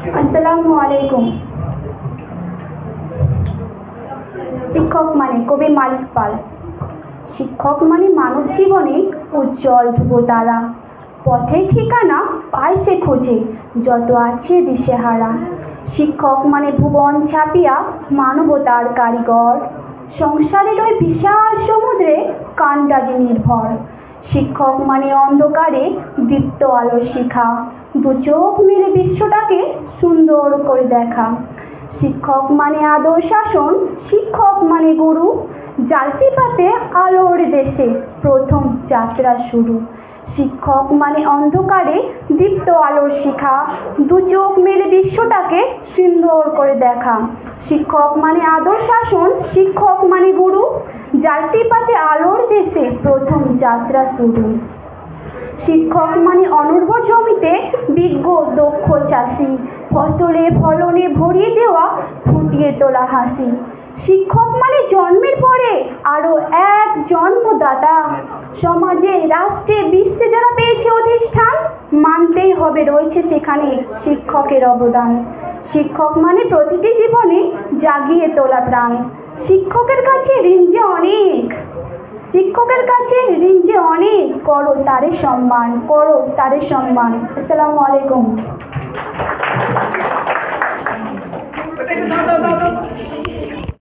আসসালামু আলাইকুম। শিক্ষক মানে কবি মালিক পাল। শিক্ষক মানে মানব জীবনে উজ্জ্বল ধ্রুবতারা, পথের ঠিকানা পায় সে খোঁজে যত আছে দিশেহারা। শিক্ষক মানে ভুবন ছাপিয়া মানবতার কারিগর, সংসারের ওই বিশাল সমুদ্রে কাণ্ডারি নির্ভর। শিক্ষক মানে অন্ধকারে দীপ্ত আলোর শিখা, দু চোখ মেলে বিশ্বটাকে সুন্দর করে দেখা। শিক্ষক মানে আদর শাসন, শিক্ষক মানে গুরু, যার কৃপাতে আলোর দেশে প্রথম যাত্রা শুরু। শিক্ষক মানে অন্ধকারে দীপ্ত আলোর শিখা, দু চোখ মেলে বিশ্বটাকে সুন্দর করে দেখা। শিক্ষক মানে আদর শাসন, শিক্ষক মানে গুরু, যার কৃপাতে আলোর দেশে প্রথম যাত্রা শুরু। শিক্ষক মানে অনুর্বর জমিতে বিজ্ঞ দক্ষ চাষি, ফসলে ফলনে ভরিয়ে দেওয়া ফুটিয়ে তোলা হাসি। শিক্ষক মানে জন্মের পরে আরো এক জন্মদাতা, সমাজে রাষ্ট্রে বিশ্বে যারা পেয়েছে অধিষ্ঠান, মানতেই হবে রয়েছে সেখানে শিক্ষকের অবদান। শিক্ষক মানে প্রতিটি জীবনে জাগিয়ে তোলা প্রাণ। শিক্ষকের কাছে ঋণ যে অনেক, শিক্ষকের কাছে ঋণ যে অনেক, করো তারে সম্মান, করো তারে সম্মান। আসসালামু আলাইকুম।